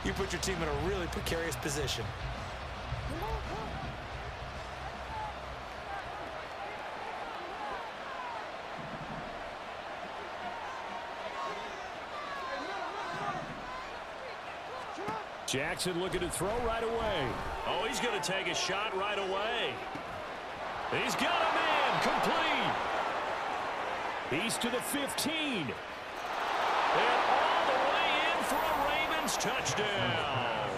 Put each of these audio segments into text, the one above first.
you put your team in a really precarious position. Jackson looking to throw right away. Oh, he's going to take a shot right away. He's got a man complete. He's to the 15. And all the way in for a Ravens touchdown.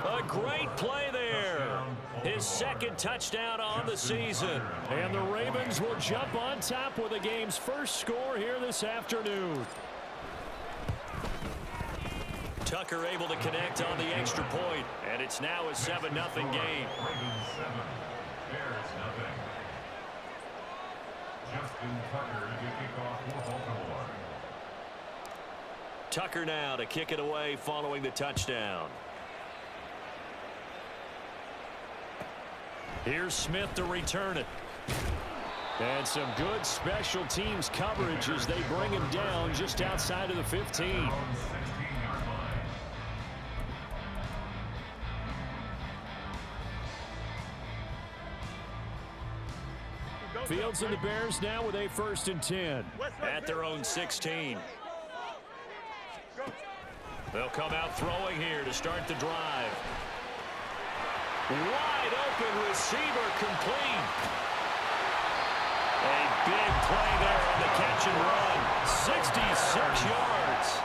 A great play there. His second touchdown on the season. And the Ravens will jump on top with the game's first score here this afternoon. Tucker able to connect on the extra point, and it's now a 7-0 game. Ravens 7, Bears nothing. Justin Tucker to kick off for Baltimore. Tucker now to kick it away following the touchdown. Here's Smith to return it. And some good special teams coverage as they bring him down just outside of the 15. Fields and the Bears now with a 1st and 10 at their own 16. They'll come out throwing here to start the drive. Wide open receiver complete. A big play there on the catch and run. 66 yards.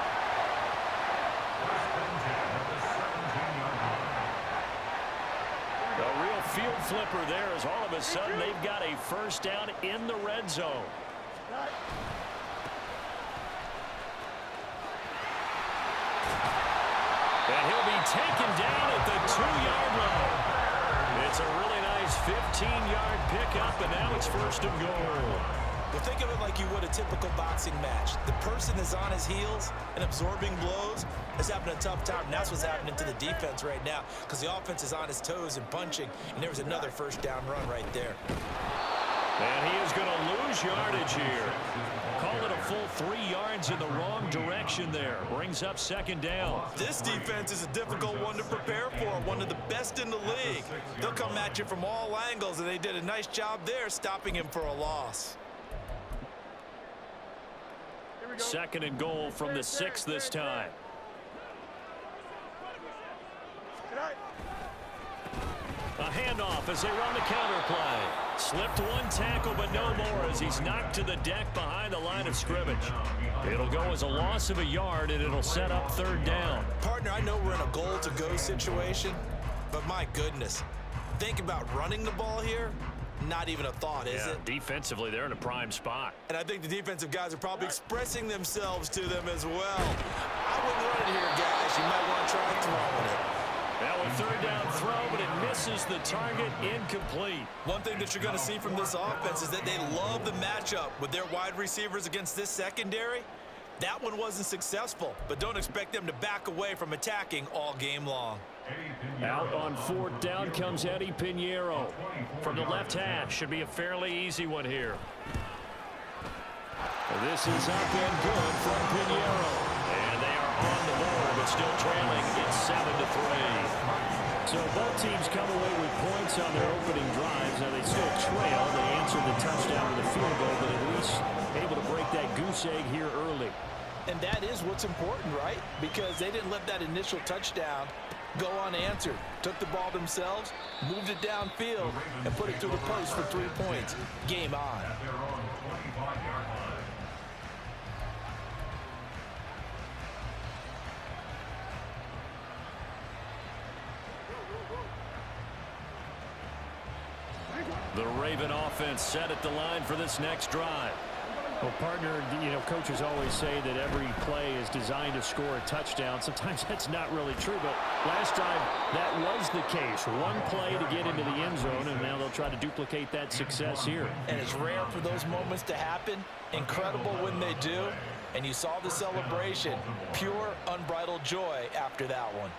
A real field flipper there as all of a sudden they've got a first down in the red zone. And he'll be taken down at the 2-yard line. It's a really nice 15-yard pickup, and now it's 1st and goal. Well, think of it like you would a typical boxing match. The person is on his heels and absorbing blows is having a tough time. And that's what's happening to the defense right now because the offense is on his toes and punching, and there was another first down run right there. And he is going to lose yardage here. Call it a full 3 yards in the wrong direction there. Brings up 2nd down. This defense is a difficult one to prepare for, one of the best in the league. They'll come at you from all angles, and they did a nice job there stopping him for a loss. 2nd and goal from the 6 this time. A handoff as they run the counter play. Slipped one tackle, but no more as he's knocked to the deck behind the line of scrimmage. It'll go as a loss of a yard, and it'll set up 3rd down. Partner, I know we're in a goal-to-go situation, but my goodness, think about running the ball here. Not even a thought, is it? Defensively, they're in a prime spot. And I think the defensive guys are probably expressing themselves to them as well. I wouldn't run it here, guys. You might want to try throwing it. Now a 3rd down throw, but it misses the target, incomplete. One thing that you're going to see from this offense is that they love the matchup with their wide receivers against this secondary. That one wasn't successful, but don't expect them to back away from attacking all game long. Out on 4th down comes Eddie Pinheiro. From the left hash, should be a fairly easy one here. This is up and good from Pinheiro. And they are on the board, but still trailing. It's 7-3. So both teams come away with points on their opening drives. Now they still trail. They answered the touchdown with a field goal, but at least able to break that goose egg here early. And that is what's important, right? Because they didn't let that initial touchdown go unanswered. Took the ball themselves, moved it downfield, and put it through the post for 3 points. Game on. The Raven offense set at the line for this next drive. Well, partner, coaches always say that every play is designed to score a touchdown. Sometimes that's not really true, but last drive that was the case. One play to get into the end zone, and now they'll try to duplicate that success here. And it's rare for those moments to happen. Incredible when they do. And you saw the celebration. Pure, unbridled joy after that one.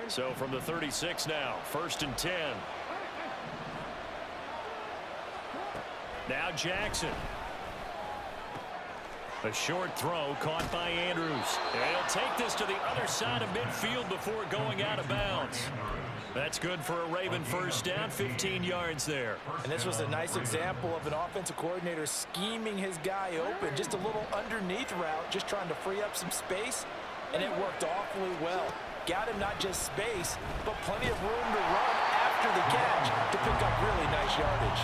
So from the 36 now, 1st and 10. Now Jackson. A short throw caught by Andrews. And he'll take this to the other side of midfield before going out of bounds. That's good for a Raven first down, 15 yards there. And this was a nice example of an offensive coordinator scheming his guy open. Just a little underneath route, just trying to free up some space, and it worked awfully well. Got him not just space, but plenty of room to run after the catch to pick up really nice yardage.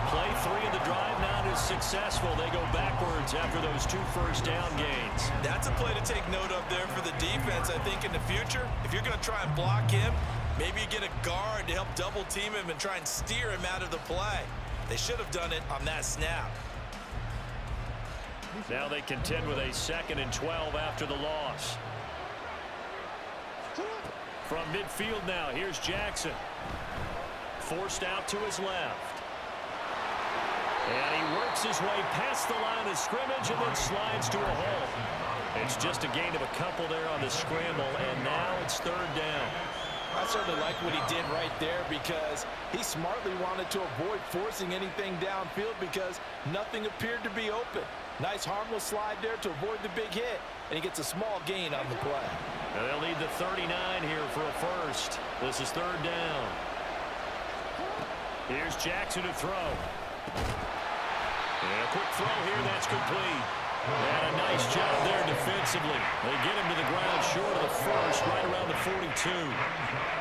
Play 3 of the drive not as successful. They go backwards after those 2 first down gains. That's a play to take note of there for the defense. I think in the future, if you're going to try and block him, maybe you get a guard to help double team him and try and steer him out of the play. They should have done it on that snap. Now they contend with a 2nd and 12 after the loss. From midfield now, here's Jackson. Forced out to his left. And he works his way past the line of scrimmage and then slides to a hole. It's just a gain of a couple there on the scramble, and now it's 3rd down. I certainly like what he did right there because he smartly wanted to avoid forcing anything downfield because nothing appeared to be open. Nice harmless slide there to avoid the big hit, and he gets a small gain on the play. Now they'll need the 39 here for a first. This is 3rd down. Here's Jackson to throw. And a quick throw here, that's complete. And a nice job there defensively. They get him to the ground short of the first, right around the 42.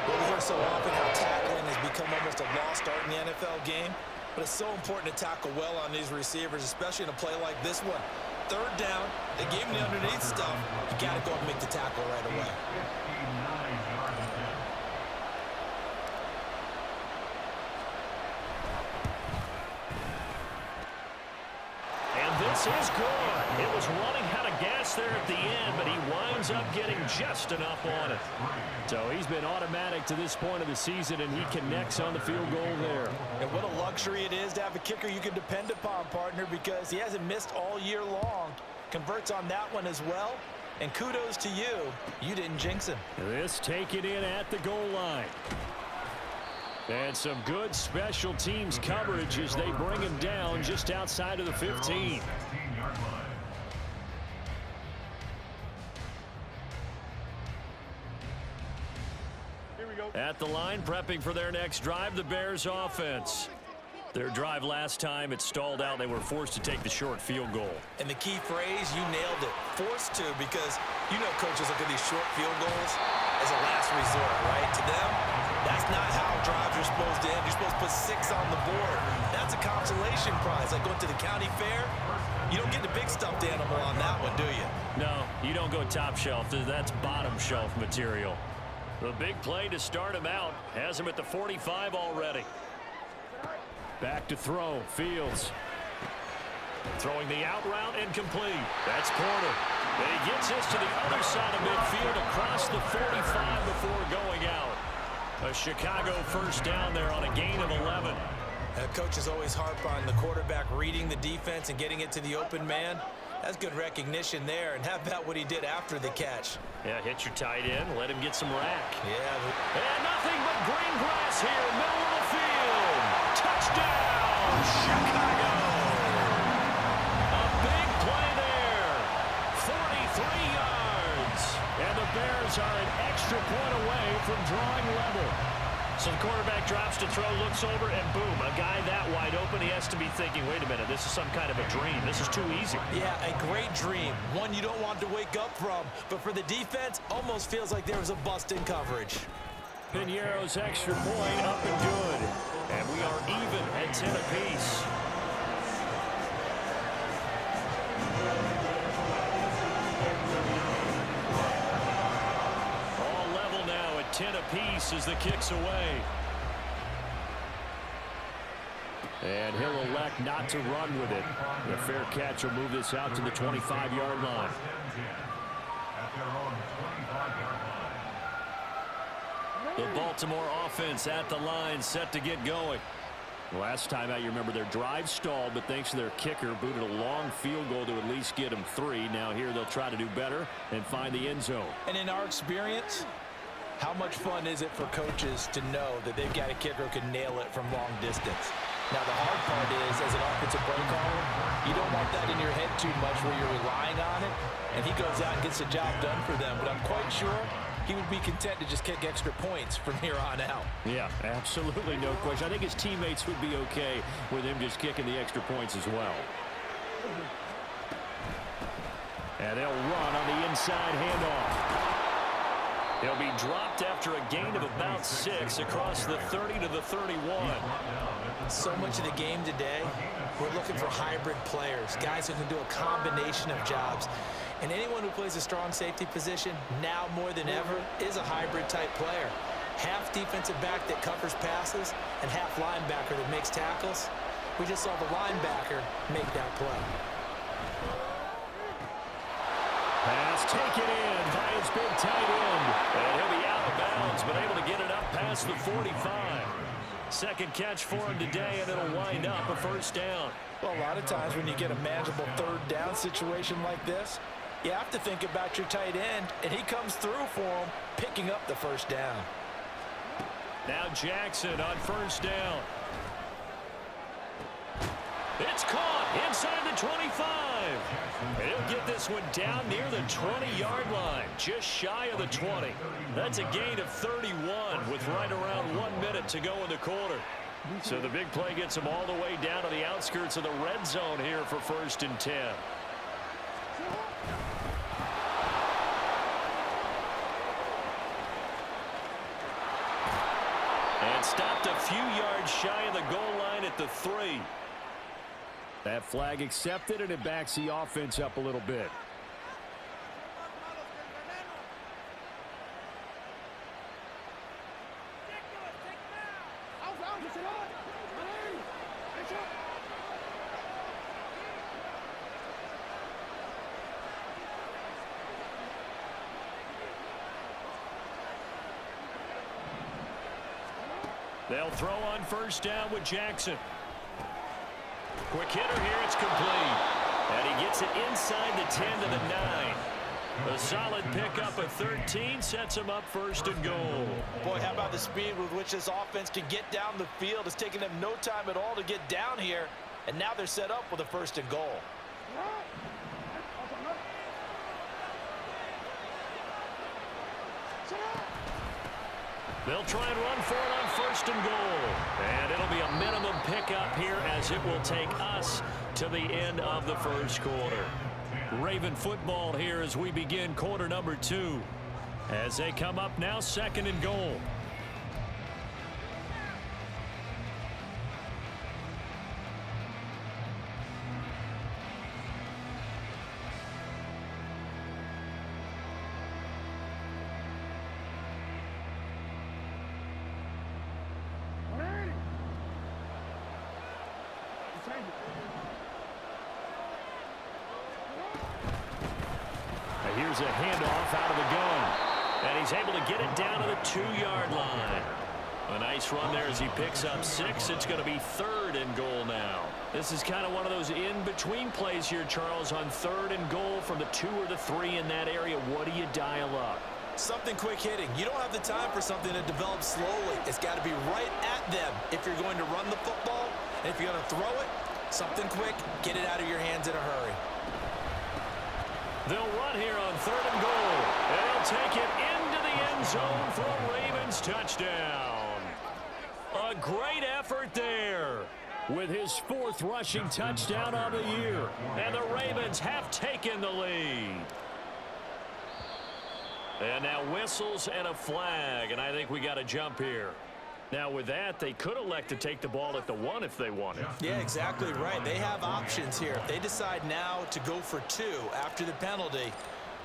Well, we hear so often how tackling has become almost a lost art in the NFL game, but it's so important to tackle well on these receivers, especially in a play like this one. 3rd down, they gave him the underneath stuff. You got to go and make the tackle right away. This is good. It was running out of gas there at the end, but he winds up getting just enough on it. So he's been automatic to this point of the season, and he connects on the field goal there. And what a luxury it is to have a kicker you can depend upon, partner, because he hasn't missed all year long. Converts on that one as well. And kudos to you. You didn't jinx him. This taken in at the goal line. And some good special teams coverage as they bring him down just outside of the 15. At the line, prepping for their next drive, the Bears offense. Their drive last time, it stalled out. They were forced to take the short field goal. And the key phrase, you nailed it. Forced to, because you know coaches look at these short field goals as a last resort, right? To them, that's not how drives are supposed to end. You're supposed to put 6 on the board. That's a consolation prize. Like going to the county fair, you don't get the big stuffed animal on that one, do you? No, you don't go top shelf. That's bottom shelf material. The big play to start him out has him at the 45 already. Back to throw, Fields. Throwing the out route incomplete. That's Porter. And he gets this to the other side of midfield across the 45 before going out. A Chicago first down there on a gain of 11. Coaches always harp on the quarterback reading the defense and getting it to the open man. That's good recognition there. And how about what he did after the catch? Yeah, hit your tight end, let him get some rack. Yeah. And nothing but green grass here, middle of the field. Touchdown, Chicago. A big play there. 43 yards. And the Bears are an extra point away from drawing level. So the quarterback drops to throw, looks over, and boom, a guy that wide open, he has to be thinking, wait a minute, this is some kind of a dream. This is too easy. Yeah, a great dream. One you don't want to wake up from. But for the defense, almost feels like there was a bust in coverage. Piñeiro's extra point up and good. And we are even at 10 apiece. All level now at 10 apiece as the kick's away. And he'll elect not to run with it. The fair catch will move this out to the 25-yard line. The Baltimore offense at the line, set to get going. Last time out, you remember their drive stalled, but thanks to their kicker, booted a long field goal to at least get them 3. Now here they'll try to do better and find the end zone. And in our experience, how much fun is it for coaches to know that they've got a kicker who can nail it from long distance? Now, the hard part is, as an offensive play caller, you don't want that in your head too much where you're relying on it, and he goes out and gets the job done for them. But I'm quite sure he would be content to just kick extra points from here on out. Yeah, absolutely no question. I think his teammates would be okay with him just kicking the extra points as well. And they'll run on the inside handoff. He'll be dropped after a gain of about 6 across the 30 to the 31. So much of the game today, we're looking for hybrid players, guys who can do a combination of jobs. And anyone who plays a strong safety position, now more than ever, is a hybrid-type player. Half defensive back that covers passes and half linebacker that makes tackles. We just saw the linebacker make that play. Pass taken in by his big tight end. And he'll be out of bounds, but able to get it up past the 45. Second catch for him today, and it'll wind up a first down. Well, a lot of times when you get a manageable third down situation like this, you have to think about your tight end, and he comes through for him, picking up the first down. Now Jackson on first down. It's caught inside the 25. And he'll get this one down near the 20-yard line, just shy of the 20. That's a gain of 31 with right around 1 minute to go in the quarter. So the big play gets him all the way down to the outskirts of the red zone here for 1st and 10. And stopped a few yards shy of the goal line at the 3. That flag accepted, and it backs the offense up a little bit. They'll throw on first down with Jackson. Quick hitter here, it's complete. And he gets it inside the 10 to the 9. A solid pickup of 13 sets him up 1st and goal. Boy, how about the speed with which this offense can get down the field? It's taken them no time at all to get down here, and now they're set up with a 1st and goal. They'll try and run for it on 1st and goal. And it'll be a minimum pickup here as it will take us to the end of the 1st quarter. Raven football here as we begin quarter number 2. As they come up now, 2nd and goal. Here's a handoff out of the gun. And he's able to get it down to the 2-yard line. A nice run there as he picks up 6. It's going to be 3rd and goal now. This is kind of one of those in-between plays here, Charles, on 3rd and goal from the 2 or the 3 in that area. What do you dial up? Something quick hitting. You don't have the time for something that develops slowly. It's got to be right at them if you're going to run the football. And if you're going to throw it, something quick, get it out of your hands in a hurry. They'll run here on 3rd and goal. And they'll take it into the end zone for a Ravens touchdown. A great effort there. With his 4th rushing touchdown of the year. And the Ravens have taken the lead. And now whistles and a flag. And I think we got a jump here. Now with that, they could elect to take the ball at the 1 if they wanted. Yeah, exactly right. They have options here. If they decide now to go for 2 after the penalty,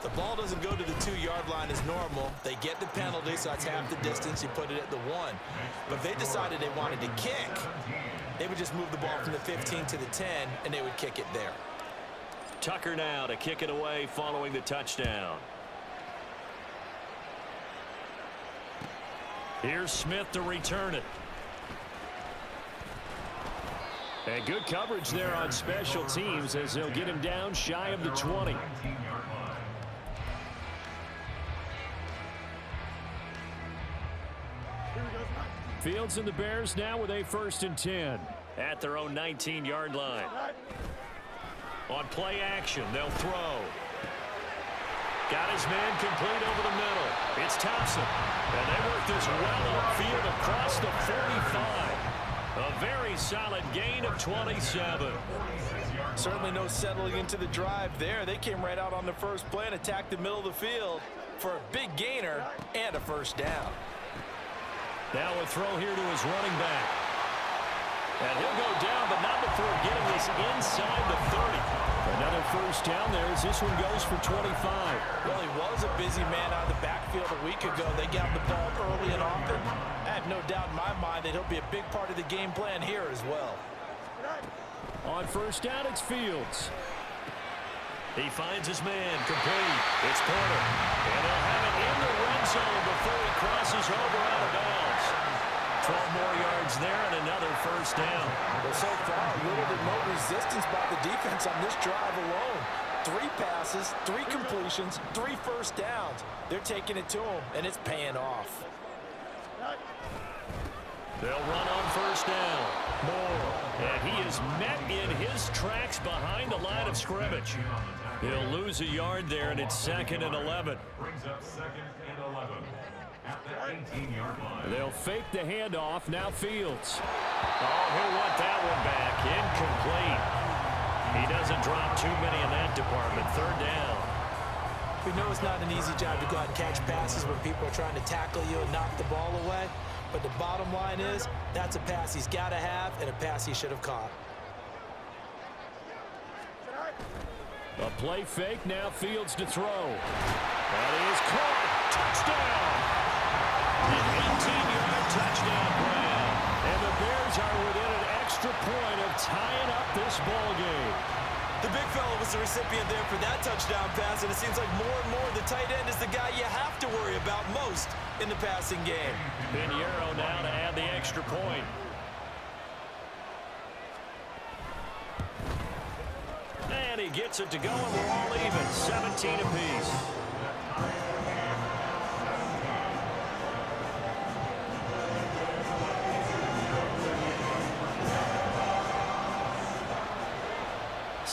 the ball doesn't go to the 2-yard line as normal. They get the penalty, so that's half the distance. You put it at the 1. But if they decided they wanted to kick, they would just move the ball from the 15 to the 10, and they would kick it there. Tucker now to kick it away following the touchdown. Here's Smith to return it. And good coverage there on special teams as they'll get him down shy of the 20. Fields and the Bears now with a 1st and 10. at their own 19-yard line. On play action, they'll throw. Got his man complete over the middle. It's Thompson. And they work this well upfield across the 45. A very solid gain of 27. Certainly no settling into the drive there. They came right out on the first play and attacked the middle of the field for a big gainer and a first down. Now a throw here to his running back. And he'll go down, but not before getting this inside the 30. Another first down there as this one goes for 25. Well, he was a busy man out of the backfield a week ago. They got the ball early and often. I have no doubt in my mind that he'll be a big part of the game plan here as well. On first down, it's Fields. He finds his man complete. It's Porter. And they'll have it in the red zone before he crosses over out of bounds. 12 more yards there and another first down. Well, so far, little to no resistance by the defense on this drive alone. 3 passes, 3 completions, 3 first downs. They're taking it to him, and it's paying off. They'll run on first down. Moore. And he is met in his tracks behind the line of scrimmage. He'll lose a yard there, and it's 2nd and 11. Brings up 2nd and 11 at the 18-yard line. They'll fake the handoff. Now Fields. Oh, he'll want that one back. Incomplete. He doesn't drop too many in that department. 3rd down. We know it's not an easy job to go out and catch passes when people are trying to tackle you and knock the ball away. But the bottom line is, that's a pass he's got to have and a pass he should have caught. A play fake. Now Fields to throw. That is caught. Touchdown. An 18-yard touchdown grab. And the Bears are within an extra point of tying up this ball game. The big fella was the recipient there for that touchdown pass, and it seems like more and more the tight end is the guy you have to worry about most in the passing game. Pinheiro now to add the extra point. And he gets it to go, and we're all even. 17 apiece.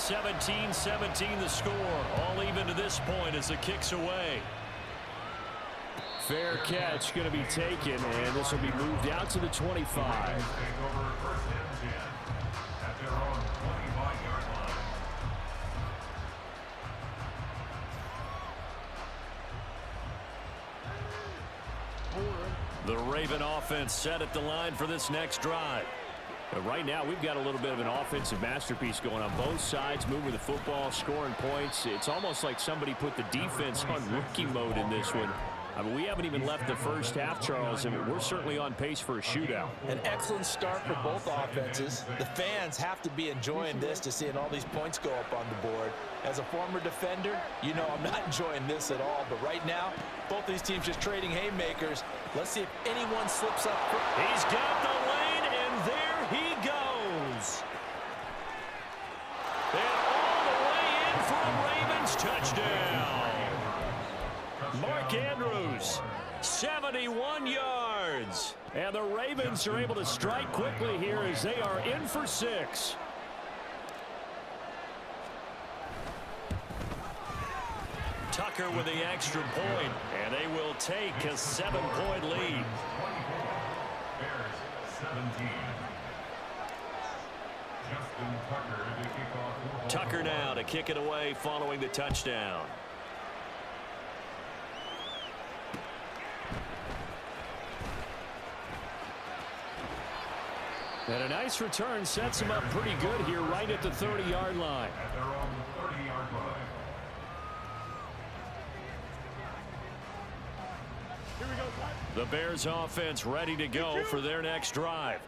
(17-17) the score. All even to this point as the kick's away. Fair catch going to be taken, and this will be moved out to the 25. Take over 1st and 10 at their own 25-yard line. The Raven offense set at the line for this next drive. But right now, we've got a little bit of an offensive masterpiece going on both sides, moving the football, scoring points. It's almost like somebody put the defense on rookie mode in this one. I mean, we haven't even left the first half, Charles, and we're certainly on pace for a shootout. An excellent start for both offenses. The fans have to be enjoying this to seeing all these points go up on the board. As a former defender, you know I'm not enjoying this at all. But right now, both these teams just trading haymakers. Let's see if anyone slips up. He's got the lane, and there he goes. And all the way in for a Ravens touchdown. Mark Andrews, 71 yards. And the Ravens are able to strike quickly here as they are in for 6. Tucker with the extra point, and they will take a 7-point lead. Bears 17. Justin Tucker to kick off. Tucker now to kick it away following the touchdown. And a nice return sets him up pretty good here right at the 30-yard line. At their own 30-yard line. The Bears offense ready to go for their next drive.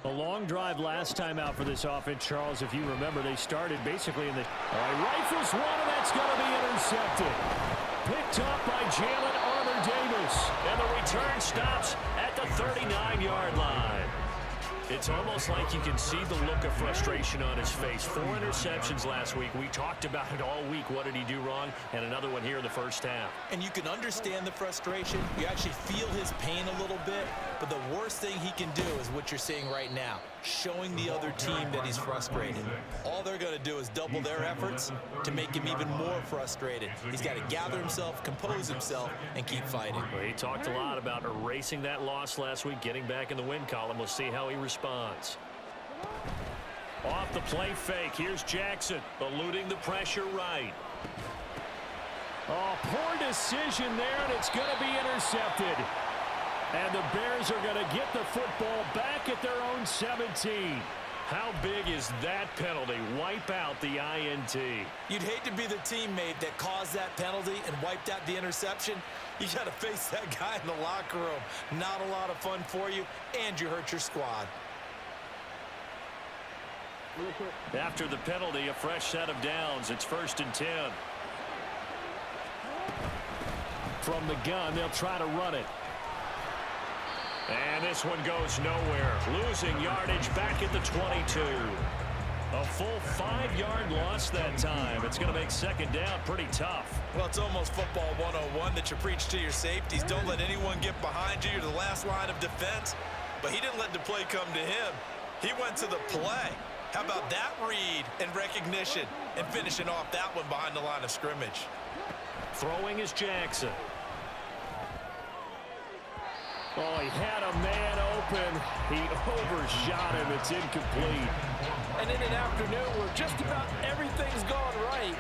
A long drive last time out for this offense, Charles. If you remember, they started basically in the... rifles one, and that's going to be intercepted. Picked up by Jalen Armour-Davis. And the return stops at the 39-yard line. It's almost like you can see the look of frustration on his face. 4 interceptions last week. We talked about it all week. What did he do wrong? And another one here in the first half. And you can understand the frustration. You actually feel his pain a little bit. But the worst thing he can do is what you're seeing right now, showing the other team that he's frustrated. All they're going to do is double their efforts to make him even more frustrated. He's got to gather himself, compose himself, and keep fighting. Well, he talked a lot about erasing that loss last week, getting back in the win column. We'll see how he responds. Off the play fake. Here's Jackson, eluding the pressure right. Oh, poor decision there, and it's going to be intercepted. And the Bears are going to get the football back at their own 17. How big is that penalty? Wipe out the INT. You'd hate to be the teammate that caused that penalty and wiped out the interception. You got to face that guy in the locker room. Not a lot of fun for you, and you hurt your squad. After the penalty, a fresh set of downs. It's 1st and 10. From the gun, they'll try to run it. And this one goes nowhere. Losing yardage back at the 22. A full 5-yard loss that time. It's going to make 2nd down pretty tough. Well, it's almost football 101 that you preach to your safeties. Don't let anyone get behind you. You're the last line of defense. But he didn't let the play come to him. He went to the play. How about that read and recognition and finishing off that one behind the line of scrimmage? Throwing is Jackson. Oh, he had a man open. He overshot him. It's incomplete. And in an afternoon where just about everything's gone right,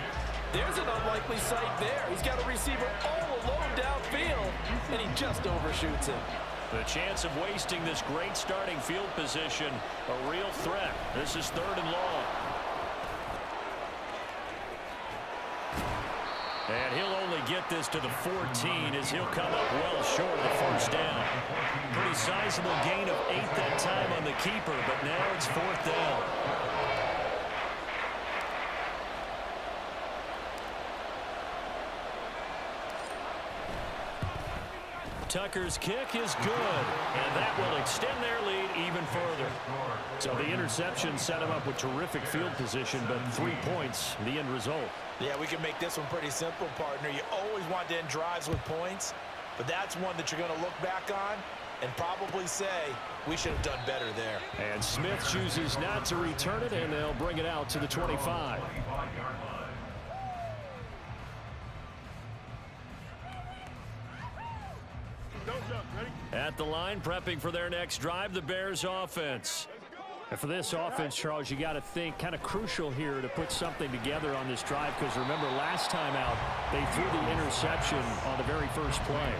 there's an unlikely sight there. He's got a receiver all alone downfield, and he just overshoots him. The chance of wasting this great starting field position, a real threat. This is 3rd and long. And he'll only get this to the 14 as he'll come up well short of the 1st down. Pretty sizable gain of 8 that time on the keeper, but now it's 4th down. Tucker's kick is good, and that will extend their lead even further. So the interception set him up with terrific field position, but 3 points, the end result. Yeah, we can make this one pretty simple, partner. You always want to end drives with points, but that's one that you're going to look back on and probably say, we should have done better there. And Smith chooses not to return it, and they'll bring it out to the 25. At the line, prepping for their next drive, the Bears offense. And for this offense, Charles, you got to think kind of crucial here to put something together on this drive, because remember last time out they threw the interception on the very first play.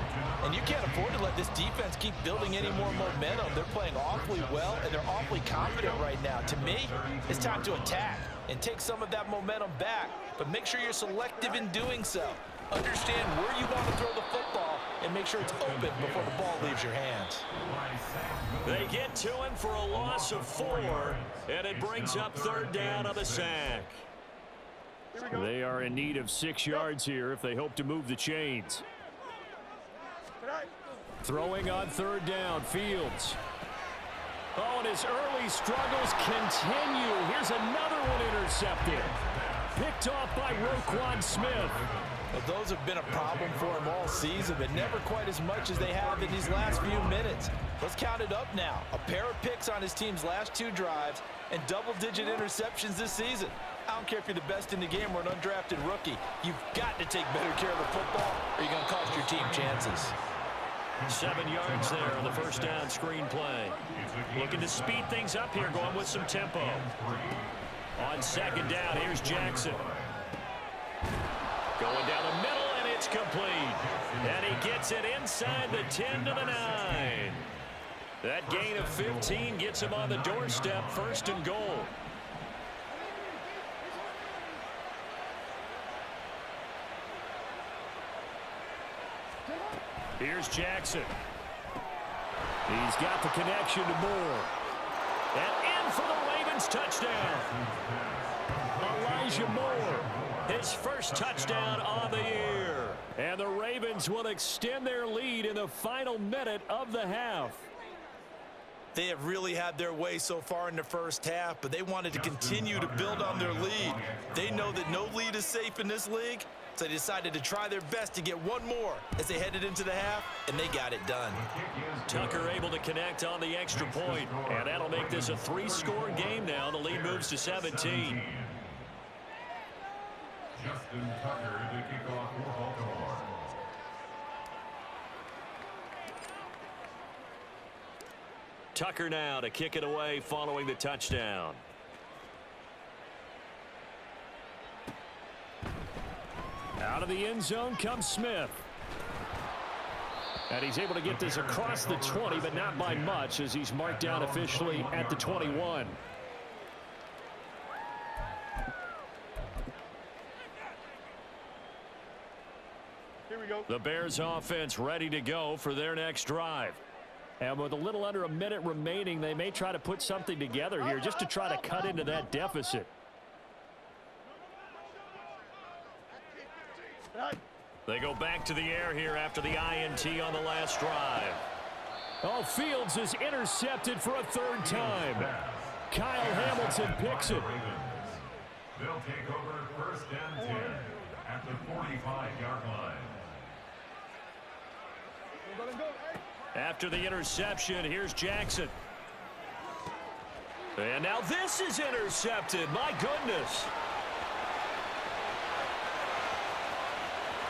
And you can't afford to let this defense keep building any more momentum. They're playing awfully well, and they're awfully confident right now. To me, it's time to attack and take some of that momentum back, but make sure you're selective in doing so. Understand where you want to throw the football and make sure it's open before the ball leaves your hands. They get to him for a loss of 4, and it brings up 3rd down on the sack. They are in need of 6 yards here if they hope to move the chains. Throwing on 3rd down, Fields. Oh, and his early struggles continue. Here's another one intercepted. Picked off by Roquan Smith. Well, those have been a problem for him all season, but never quite as much as they have in these last few minutes. Let's count it up now. A pair of picks on his team's last 2 drives and double-digit interceptions this season. I don't care if you're the best in the game or an undrafted rookie. You've got to take better care of the football or you're going to cost your team chances. 7 yards there on the 1st down screen play. Looking to speed things up here, going with some tempo. On 2nd down, here's Jackson. Going down the middle, and it's complete. And he gets it inside the 10 to the 9. That gain of 15 gets him on the doorstep, 1st and goal. Here's Jackson. He's got the connection to Moore. And in for the Ravens touchdown. Elijah Moore. His first touchdown on the year. And the Ravens will extend their lead in the final minute of the half. They have really had their way so far in the first half, but they wanted to continue to build on their lead. They know that no lead is safe in this league, so they decided to try their best to get one more as they headed into the half, and they got it done. Tucker able to connect on the extra point, and that'll make this a 3-score game now. The lead moves to 17. Justin Tucker to kick off for Baltimore. Tucker now to kick it away following the touchdown. Out of the end zone comes Smith. And he's able to get this across the 20, but not by much, as he's marked down officially at the 21. Here we go. The Bears offense ready to go for their next drive. And with a little under a minute remaining, they may try to put something together here just to try to cut into that deficit. They go back to the air here after the INT on the last drive. Oh, Fields is intercepted for a third time. Kyle Hamilton picks it. They'll take over first and 10 at the 45-yard line. After the interception, here's Jackson. And now this is intercepted. My goodness.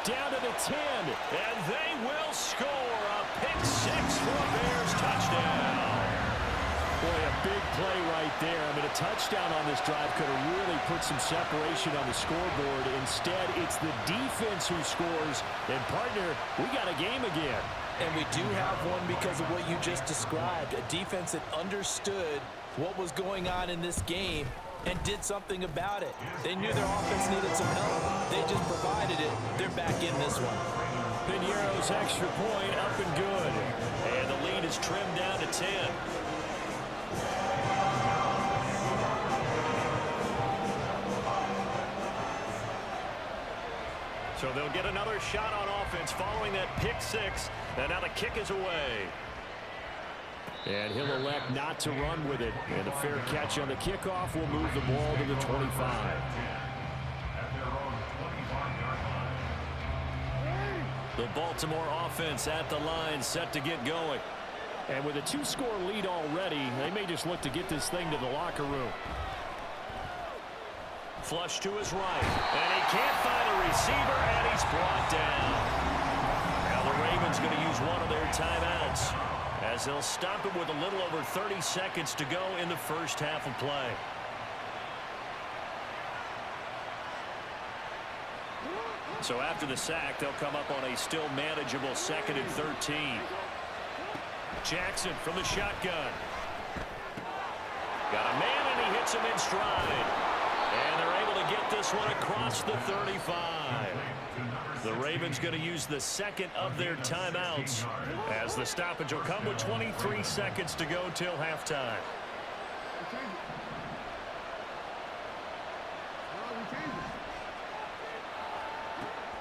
Down to the 10. And they will score a pick six for a Bears touchdown. Boy, a big play right there. I mean, a touchdown on this drive could have really put some separation on the scoreboard. Instead, it's the defense who scores. And, partner, we got a game again. And we do have one because of what you just described. A defense that understood what was going on in this game and did something about it. They knew their offense needed some help. They just provided it. They're back in this one. Piñeiro's extra point up and good. And the lead is trimmed down to 10. So they'll get another shot on offense following that pick six. And now the kick is away. And he'll elect not to run with it. And a fair catch on the kickoff will move the ball to the 25. The Baltimore offense at the line, set to get going. And with a 2-score lead already, they may just look to get this thing to the locker room. Flush to his right. And he can't find a receiver, and he's brought down. Now the Ravens going to use one of their timeouts, as they'll stop it with a little over 30 seconds to go in the first half of play. So after the sack, they'll come up on a still manageable 2nd and 13. Jackson from the shotgun. Got a man, and he hits him in stride. And they're able to get this one across the 35. The Ravens going to use the second of their timeouts, as the stoppage will come with 23 seconds to go till halftime.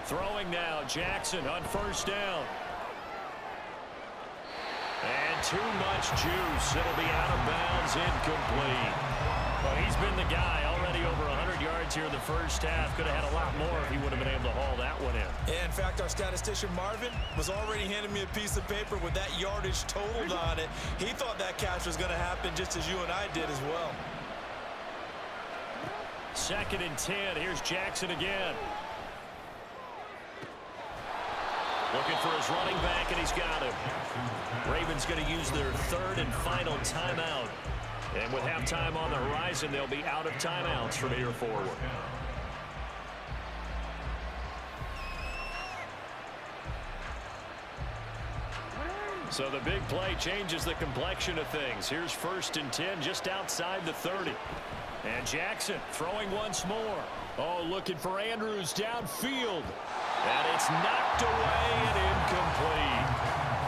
Throwing now, Jackson on first down. And too much juice. It'll be out of bounds, incomplete. Well, he's been the guy, already over 100 yards here in the first half. Could have had a lot more if he would have been able to haul that one in. Yeah, in fact, our statistician Marvin was already handing me a piece of paper with that yardage totaled on it. He thought that catch was going to happen just as you and I did as well. 2nd and 10. Here's Jackson again. Looking for his running back, and he's got him. Ravens going to use their 3rd and final timeout. And with halftime on the horizon, they'll be out of timeouts from here forward. So the big play changes the complexion of things. Here's 1st and 10 just outside the 30. And Jackson throwing once more. Oh, looking for Andrews downfield. And it's knocked away and incomplete.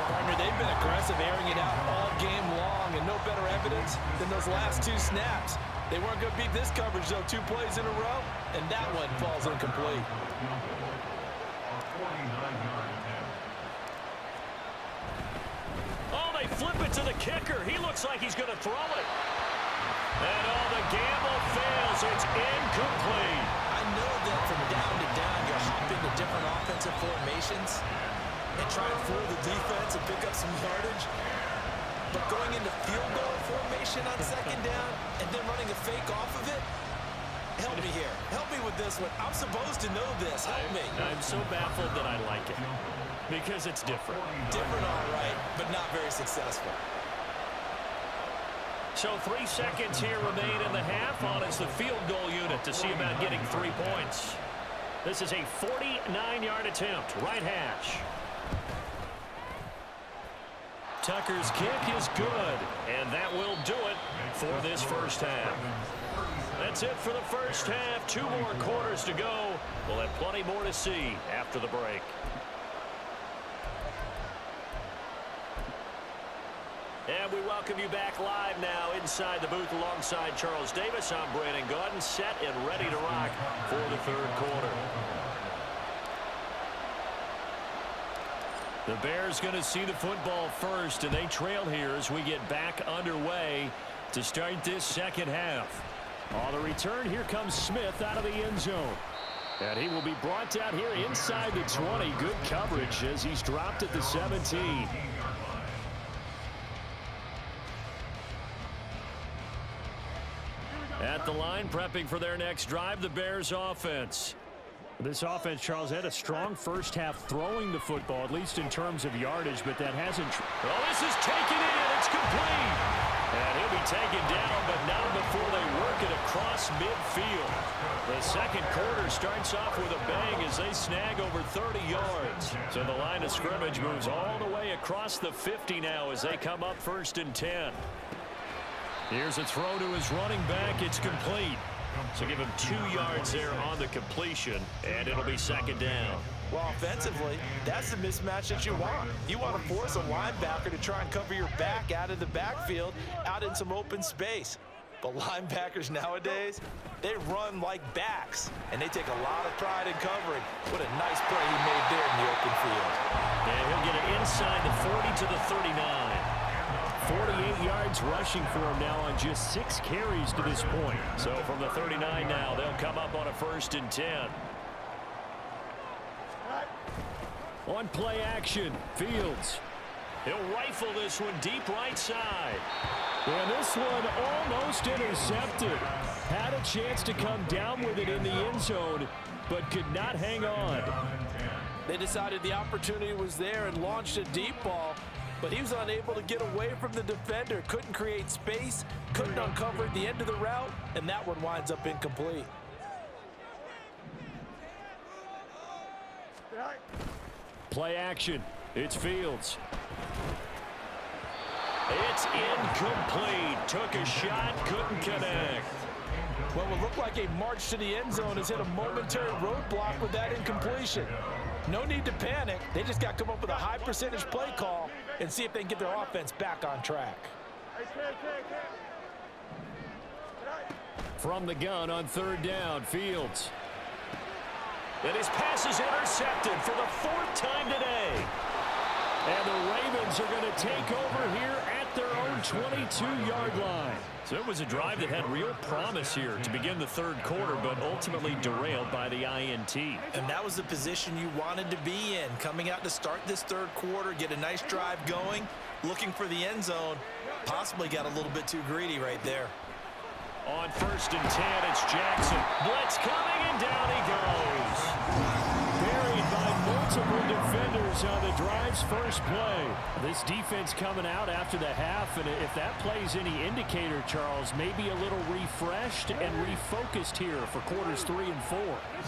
Partner, they've been aggressive, airing it out all game long, and no better evidence than those last 2 snaps. They weren't going to beat this coverage, though, 2 plays in a row, and that one falls incomplete. Oh, they flip it it to the kicker. He looks like he's going to throw it. And the gamble fails. It's incomplete. I know that from down to down, you're hopping to different offensive formations and try and fool the defense and pick up some yardage. But going into field goal formation on second down and then running a fake off of it, help me here. Help me with this one. I'm supposed to know this. Help me. I'm so baffled that I like it because it's different. Different, all right, but not very successful. So 3 seconds here remain in the half. On is the field goal unit to see about getting 3 points. This is a 49-yard attempt, right hash. Tucker's kick is good, and that will do it for this first half. That's it for the first half. 2 more quarters to go. We'll have plenty more to see after the break. And we welcome you back live now inside the booth alongside Charles Davis. I'm Brandon Gaudin, set and ready to rock for the third quarter. The Bears going to see the football first, and they trail here as we get back underway to start this second half. On the return, here comes Smith out of the end zone. And he will be brought down here inside the 20. Good coverage as he's dropped at the 17. At the line, prepping for their next drive, the Bears offense. This offense, Charles, had a strong first half throwing the football, at least in terms of yardage, but that hasn't... Oh, this is taken in. It's complete. And he'll be taken down, but not before they work it across midfield. The second quarter starts off with a bang as they snag over 30 yards. So the line of scrimmage moves all the way across the 50 now as they come up 1st and 10. Here's a throw to his running back. It's complete. So give him 2 yards there on the completion, and it'll be 2nd down. Well, offensively, that's the mismatch that you want. You want to force a linebacker to try and cover your back out of the backfield, out in some open space. But linebackers nowadays, they run like backs, and they take a lot of pride in covering. What a nice play he made there in the open field. And he'll get it inside the 40 to the 39. 48 yards rushing for him now on just 6 carries to this point. So from the 39 now, they'll come up on a 1st and 10. On play action, Fields. He'll rifle this one deep right side. And this one almost intercepted. Had a chance to come down with it in the end zone, but could not hang on. They decided the opportunity was there and launched a deep ball, but he was unable to get away from the defender, couldn't create space, couldn't uncover at the end of the route, and that one winds up incomplete. Play action. It's Fields. It's incomplete. Took a shot, couldn't connect. Well, it looked like a march to the end zone has hit a momentary roadblock with that incompletion. No need to panic. They just got to come up with a high percentage play call and see if they can get their offense back on track. From the gun on 3rd down, Fields. And his pass is intercepted for the 4th time today. And the Ravens are going to take over here at their own 22-yard line. So it was a drive that had real promise here to begin the 3rd quarter, but ultimately derailed by the INT. And that was the position you wanted to be in, coming out to start this 3rd quarter, get a nice drive going, looking for the end zone. Possibly got a little bit too greedy right there. On 1st and 10, it's Jackson. Blitz coming, and down he goes. Buried by multiple defenders on the drive's first play. This defense coming out after the half, and if that plays any indicator, Charles, maybe a little refreshed and refocused here for quarters 3 and 4.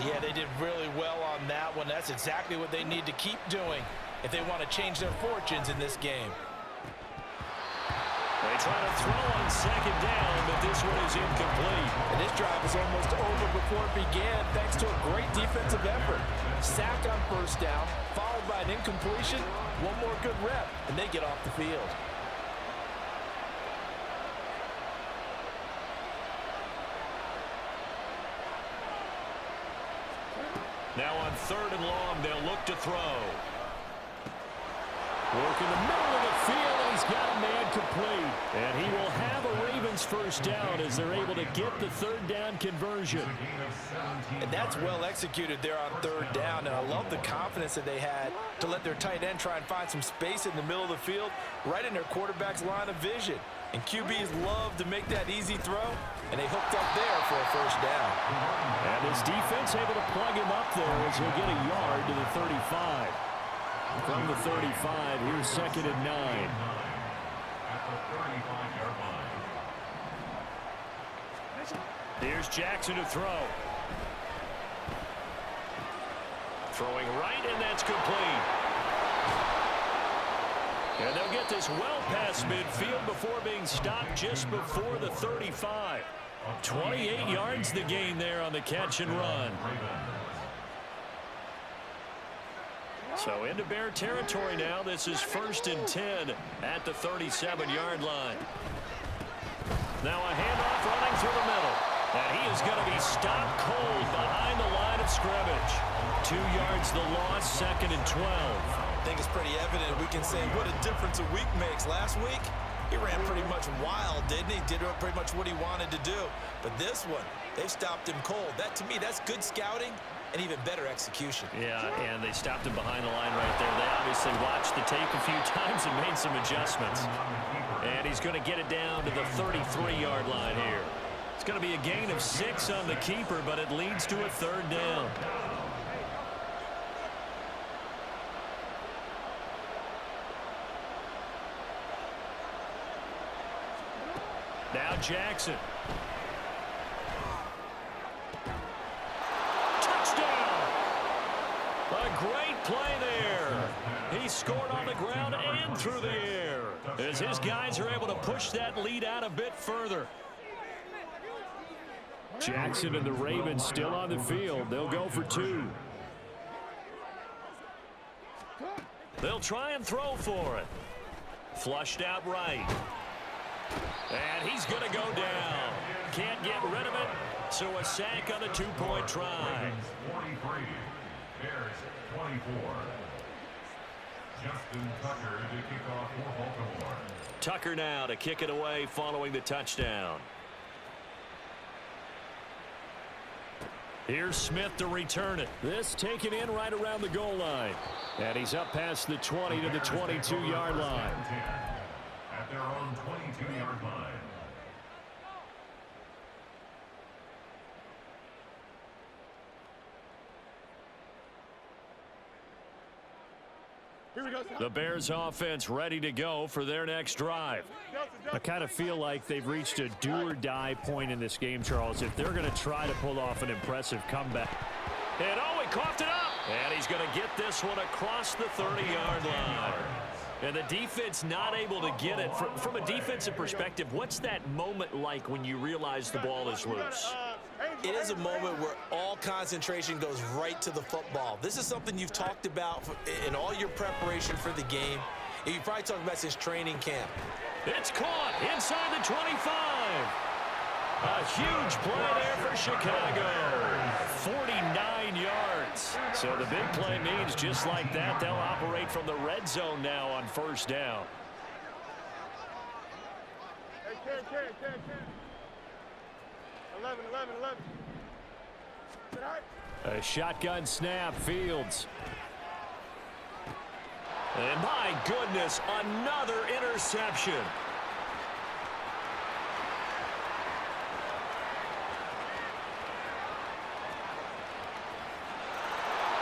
Yeah, they did really well on that one. That's exactly what they need to keep doing if they want to change their fortunes in this game. They try to throw on 2nd down, but this one is incomplete. And this drive is almost over before it began thanks to a great defensive effort. Sack on 1st down, followed by an incompletion, one more good rep, and they get off the field. Now on 3rd and long, they'll look to throw. Work in the middle of the field, and He's got a man complete. And he will have a Ravens first down as they're able to get the third down conversion. And that's well executed there on third down. And I love the confidence that they had to let their tight end try and find some space in the middle of the field, right in their quarterback's line of vision. And QBs love to make that easy throw, and they hooked up there for a first down. And his defense able to plug him up there as he'll get a yard to the 35. From the 35, here's 2nd and 9. At the 35-yard line. Here's Jackson to throw. Throwing right, and that's complete. And they'll get this well past midfield before being stopped just before the 35. 28 yards the gain there on the catch and run. So into Bear territory now. This is 1st and 10 at the 37-yard line. Now a handoff running through the middle. And he is going to be stopped cold behind the line of scrimmage. 2 yards the loss, 2nd and 12. I think it's pretty evident. We can say what a difference a week makes. Last week, he ran pretty much wild, didn't he? Did pretty much what he wanted to do. But this one, they've stopped him cold. That, to me, that's good scouting and even better execution. Yeah, and they stopped him behind the line right there. They obviously watched the tape a few times and made some adjustments. And he's going to get it down to the 33-yard line here. It's going to be a gain of 6 on the keeper, but it leads to a third down. Now Jackson. Touchdown! A great play there. He scored on the ground and through the air as his guys are able to push that lead out a bit further. Jackson and the Ravens still on the field. They'll go for 2. They'll try and throw for it. Flushed out right. And he's going to go down. Can't get rid of it. So a sack on the 2-point try. 43. Bears 24. Justin Tucker to kick off for Baltimore. Tucker now to kick it away following the touchdown. Here's Smith to return it. This taken in right around the goal line. And he's up past the 20 to the 22-yard line. At their own 22-yard line. Here we go. The Bears offense ready to go for their next drive. I kind of feel like they've reached a do-or-die point in this game, Charles, if they're going to try to pull off an impressive comeback. And oh, he coughed it up. And he's going to get this one across the 30-yard line. And the defense not able to get it. From a defensive perspective, what's that moment like when you realize the ball is loose? It is a moment where all concentration goes right to the football. This is something you've talked about in all your preparation for the game. And you probably talked about since training camp. It's caught inside the 25. A huge play there for Chicago. 49 yards. So the big play means just like that, they'll operate from the red zone now on first down. Hey, Ken. 11. Is it all right? A shotgun snap, Fields. And my goodness, another interception.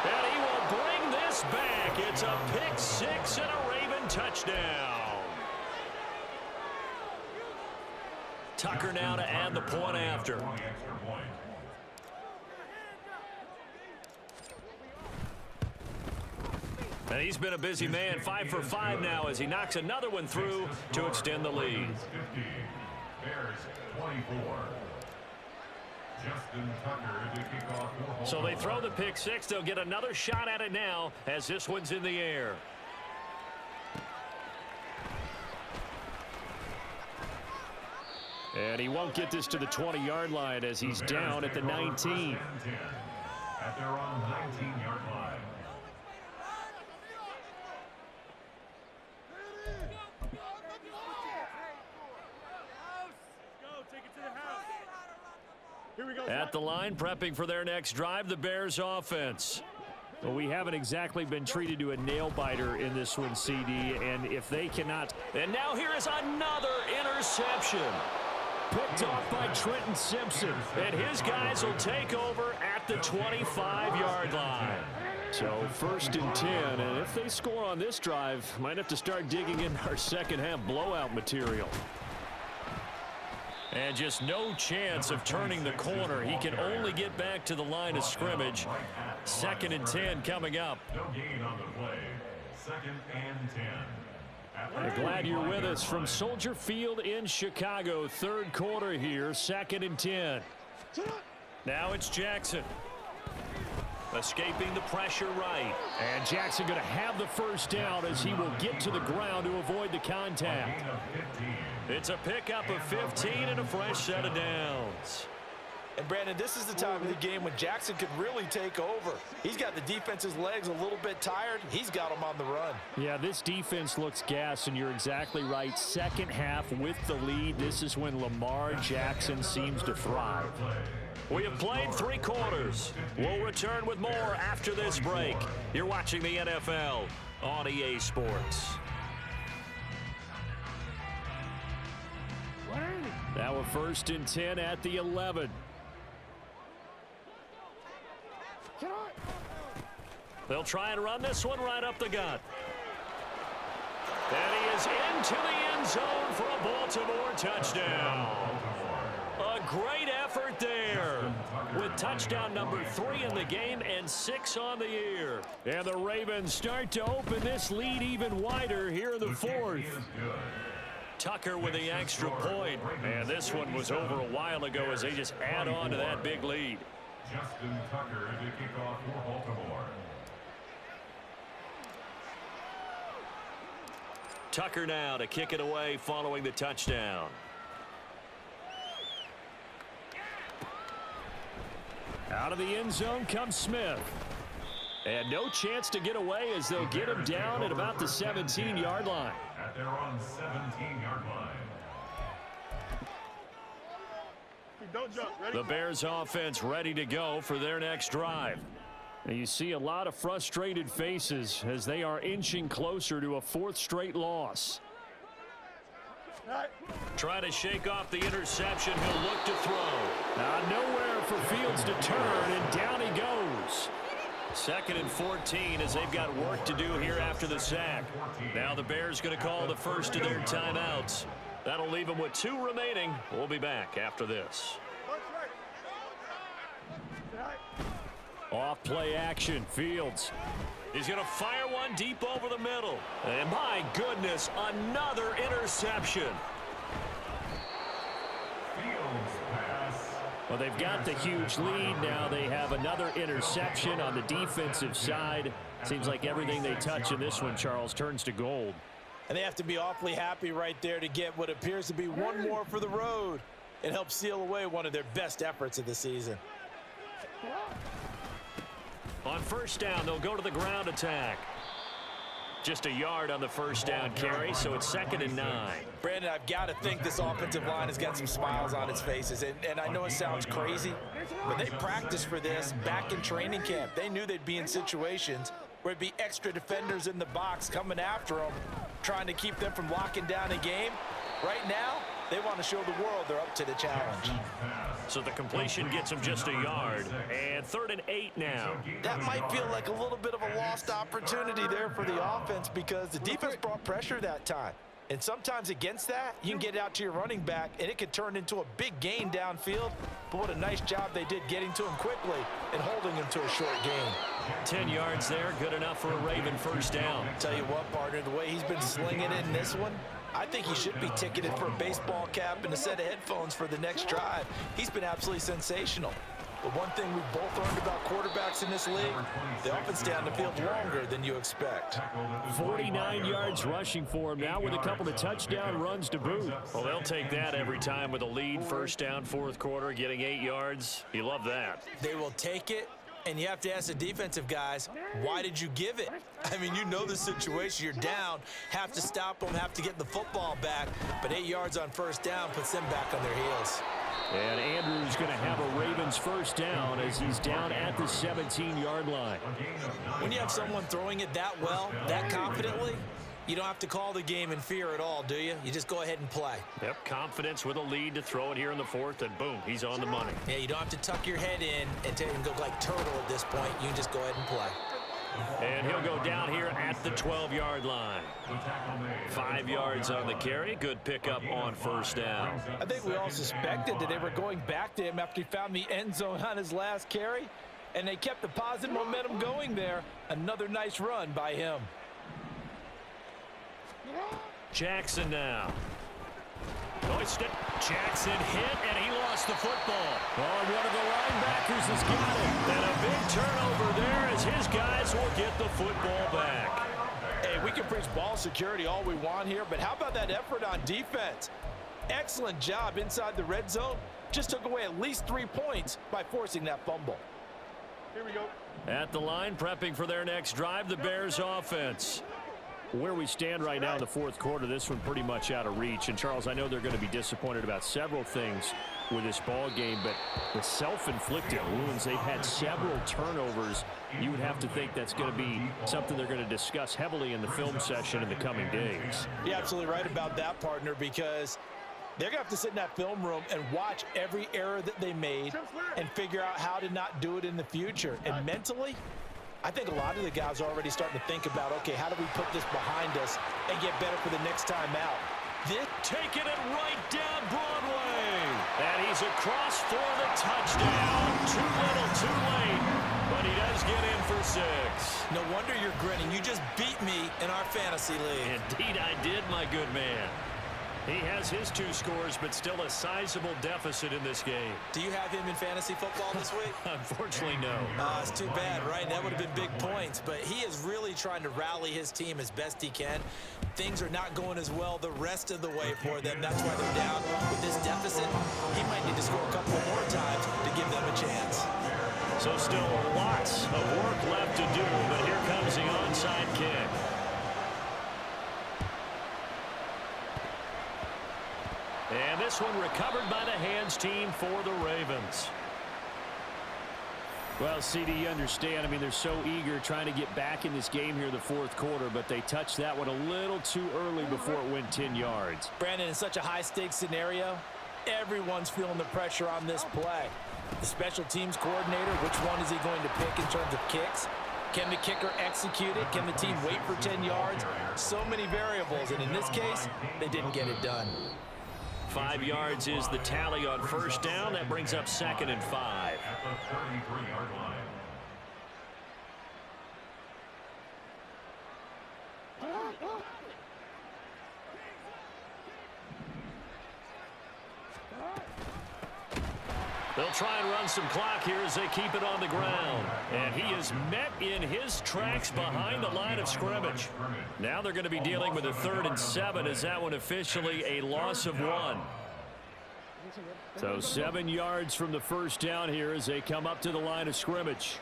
And he will bring this back. It's a pick six and a Raven touchdown. Tucker now to add the point after. And he's been a busy man, 5 for 5 now as he knocks another one through to extend the lead. 50, Bears 24. Justin Tucker to kick off for Baltimore. So they throw the pick six. They'll get another shot at it now as this one's in the air. And he won't get this to the 20-yard line as he's down at the 19. At their own 19-yard line. Here we go. At the line, prepping for their next drive, the Bears offense. Well, we haven't exactly been treated to a nail-biter in this one, CD, and if they cannot... And now here is another interception. Picked off by Trenton Simpson. And his guys will take over at the 25-yard line. So 1st and 10, and if they score on this drive, might have to start digging in our second-half blowout material. And just no chance of turning the corner. He can only get back to the line of scrimmage. 2nd and 10 coming up. No gain on the play. 2nd and 10. We're glad you're with us from Soldier Field in Chicago. 3rd quarter here, 2nd and 10. Now it's Jackson. Escaping the pressure right. And Jackson going to have the first down as he will get to the ground to avoid the contact. It's a pickup of 15 and a fresh set of downs. And, Brandon, this is the time of the game when Jackson could really take over. He's got the defense's legs a little bit tired. He's got them on the run. Yeah, this defense looks gassed, and you're exactly right. Second half with the lead, this is when Lamar Jackson seems to thrive. We have played 3 quarters. We'll return with more after this break. You're watching the NFL on EA Sports. Now a 1st and 10 at the 11. They'll try and run this one right up the gut. And he is into the end zone for a Baltimore touchdown. A great effort there with touchdown number 3 in the game and 6 on the year. And the Ravens start to open this lead even wider here in the 4th. Tucker with the extra point. And this one was over a while ago as they just add on to that big lead. Justin Tucker to kick off for Baltimore. Tucker now to kick it away following the touchdown. Out of the end zone comes Smith. And no chance to get away as they'll get him down at about the 17-yard line. At their own 17-yard line. Don't jump. Ready? The Bears offense ready to go for their next drive. Now you see a lot of frustrated faces as they are inching closer to a 4th straight loss. Try to shake off the interception. He'll look to throw. Nowhere for Fields to turn, and down he goes. 2nd and 14 as they've got work to do here after the sack. Now the Bears going to call the first of their timeouts. That'll leave them with 2 remaining. We'll be back after this. Off play action, Fields. He's going to fire one deep over the middle. And my goodness, another interception. Well, they've got the huge lead. Now they have another interception on the defensive side. Seems like everything they touch in this one, Charles, turns to gold. And they have to be awfully happy right there to get what appears to be one more for the road. It helps seal away one of their best efforts of the season. On 1st down, they'll go to the ground attack. Just a yard on the 1st down carry, so it's 2nd and 9. Brandon, I've got to think this offensive line has got some smiles on its faces. And I know it sounds crazy, but they practiced for this back in training camp. They knew they'd be in situations where it'd be extra defenders in the box coming after them, trying to keep them from locking down a game. Right now, they want to show the world they're up to the challenge. So the completion gets them just a yard. And 3rd and 8 now. That might feel like a little bit of a lost opportunity there for the offense because the defense brought pressure that time. And sometimes against that, you can get out to your running back, and it could turn into a big gain downfield. But what a nice job they did getting to him quickly and holding him to a short gain. 10 yards there, good enough for a Raven 1st down. Tell you what, partner, the way he's been slinging it in this one, I think he should be ticketed for a baseball cap and a set of headphones for the next drive. He's been absolutely sensational. But one thing we've both learned about quarterbacks in this league, they often stay on the field longer than you expect. 49 yards rushing for him now with a couple of touchdown runs to boot. Well, they'll take that every time with a lead. 1st down, 4th quarter, getting 8 yards. You love that. They will take it, and you have to ask the defensive guys, why did you give it? I mean, you know the situation. You're down, have to stop them, have to get the football back, but 8 yards on 1st down puts them back on their heels. And Andrews going to have a Ravens first down as he's down at the 17-yard line. When you have someone throwing it that well, that confidently, you don't have to call the game in fear at all, do you? You just go ahead and play. Yep, confidence with a lead to throw it here in the fourth, and boom, he's on the money. Yeah, you don't have to tuck your head in and go like turtle at this point. You can just go ahead and play. And he'll go down here at the 12-yard line. 5 yards on the carry. Good pickup on first down. I think we all suspected that they were going back to him after he found the end zone on his last carry, and they kept the positive momentum going there. Another nice run by him. Jackson now. Jackson hit, and he lost the football. Oh, one of the linebackers has got it. And a big turnover there as his guys will get the football back. Hey, we can preach ball security all we want here, but how about that effort on defense? Excellent job inside the red zone. Just took away at least 3 points by forcing that fumble. Here we go. At the line, prepping for their next drive, the Bears offense. Where we stand right now in the fourth quarter, this one pretty much out of reach. And, Charles, I know they're going to be disappointed about several things with this ball game, but the self-inflicted wounds, they've had several turnovers. You would have to think that's going to be something they're going to discuss heavily in the film session in the coming days. You're absolutely right about that, partner, because they're going to have to sit in that film room and watch every error that they made and figure out how to not do it in the future. And mentally, I think a lot of the guys are already starting to think about, okay, how do we put this behind us and get better for the next time out? Taking it right down Broadway. And he's across for the touchdown. Too little, too late. But he does get in for 6. No wonder you're grinning. You just beat me in our fantasy league. Indeed I did, my good man. He has his 2 scores, but still a sizable deficit in this game. Do you have him in fantasy football this week? Unfortunately, no. It's too bad, right? That would have been big points. But he is really trying to rally his team as best he can. Things are not going as well the rest of the way for them. That's why they're down with this deficit. He might need to score a couple more times to give them a chance. So still lots of work left to do, but here comes the onside kick. And this one recovered by the hands team for the Ravens. Well, CD, you understand. I mean, they're so eager trying to get back in this game here in the fourth quarter, but they touched that one a little too early before it went 10 yards. Brandon, in such a high-stakes scenario, everyone's feeling the pressure on this play. The special teams coordinator, which one is he going to pick in terms of kicks? Can the kicker execute it? Can the team wait for 10 yards? So many variables, and in this case, they didn't get it done. 5 yards is the tally on first down. That brings up 2nd and 5. At the 33-yard line. They'll try and run some clock here as they keep it on the ground. And he is met in his tracks behind the line of scrimmage. Now they're going to be dealing with a 3rd and 7 as that one officially a loss of 1. So 7 yards from the first down here as they come up to the line of scrimmage.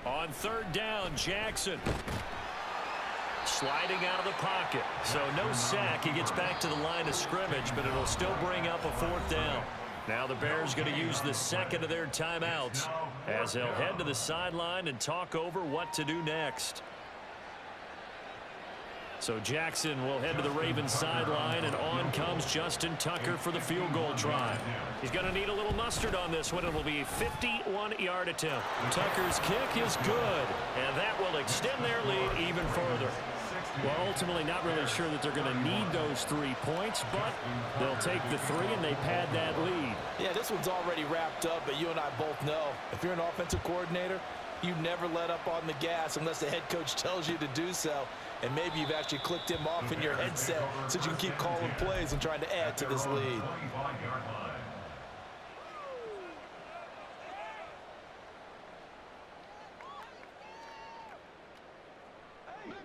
On 3rd down, Jackson sliding out of the pocket. So no sack. He gets back to the line of scrimmage, but it'll still bring up a 4th down. Now the Bears going to use the 2nd of their timeouts as they'll head to the sideline and talk over what to do next. So Jackson will head to the Ravens sideline, and on comes Justin Tucker for the field goal try. He's going to need a little mustard on this one. It will be a 51-yard attempt. Tucker's kick is good, and that will extend their lead even further. Well, ultimately not really sure that they're going to need those 3 points, but they'll take the 3 and they pad that lead. Yeah, this one's already wrapped up, but you and I both know if you're an offensive coordinator, you never let up on the gas unless the head coach tells you to do so. And maybe you've actually clicked him off in your headset so you can keep calling plays and trying to add to this lead.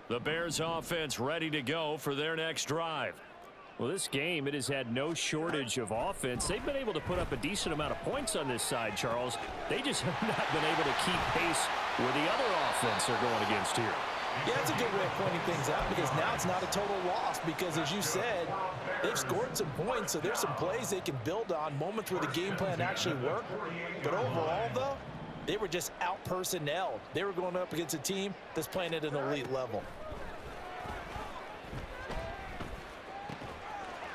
The Bears offense ready to go for their next drive. Well, this game, it has had no shortage of offense. They've been able to put up a decent amount of points on this side, Charles. They just have not been able to keep pace with the other offense they're going against here. Yeah, that's a good way of pointing things out because now it's not a total loss because, as you said, they've scored some points, so there's some plays they can build on, moments where the game plan actually worked. But overall, though, they were just out-personnelled. They were going up against a team that's playing at an elite level.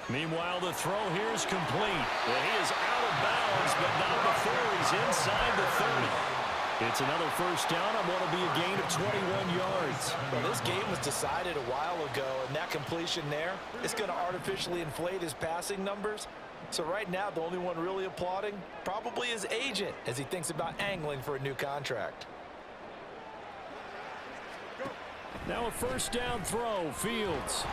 Meanwhile, the throw here is complete. And he is out of bounds, but not before he's inside the 30. It's another first down on what will be a gain of 21 yards. Well, this game was decided a while ago, and that completion there is going to artificially inflate his passing numbers. So right now, the only one really applauding probably his agent as he thinks about angling for a new contract. Now a first down throw, Fields.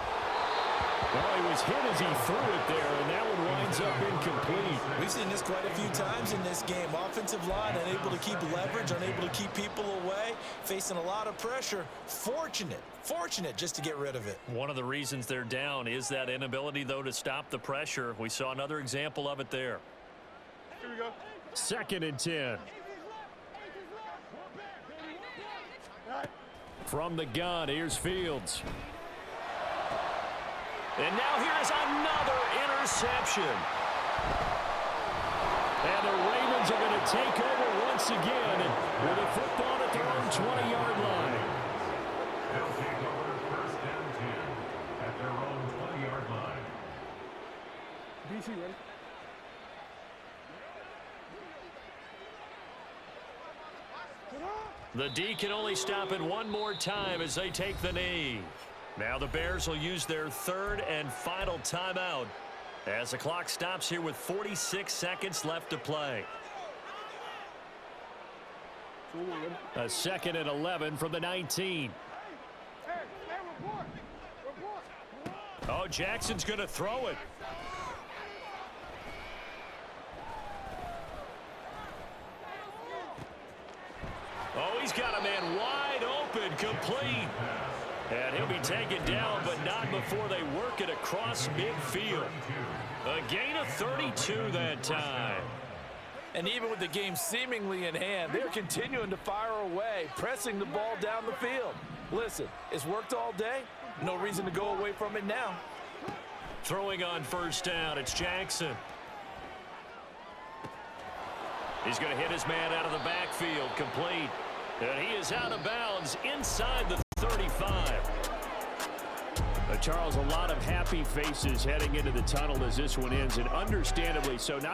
Well, he was hit as he threw it there, and that one winds up incomplete. We've seen this quite a few times in this game. Offensive line unable to keep leverage, unable to keep people away, facing a lot of pressure. Fortunate just to get rid of it. One of the reasons they're down is that inability, though, to stop the pressure. We saw another example of it there. Here we go. 2nd and 10. From the gun, here's Fields. And now here's another interception. And the Ravens are going to take over once again with a football at their own 20-yard line. They'll take over first and 10 at their own 20-yard line. DC, ready? The D can only stop it one more time as they take the knee. Now the Bears will use their third and final timeout as the clock stops here with 46 seconds left to play. A 2nd and 11 from the 19. Oh, Jackson's going to throw it. Oh, he's got a man wide open, complete. And he'll be taken down, but not before they work it across midfield. A gain of 32 that time. And even with the game seemingly in hand, they're continuing to fire away, pressing the ball down the field. Listen, it's worked all day. No reason to go away from it now. Throwing on first down, it's Jackson. He's going to hit his man out of the backfield, complete. And he is out of bounds inside the 35. Charles, a lot of happy faces heading into the tunnel as this one ends, and understandably so. Not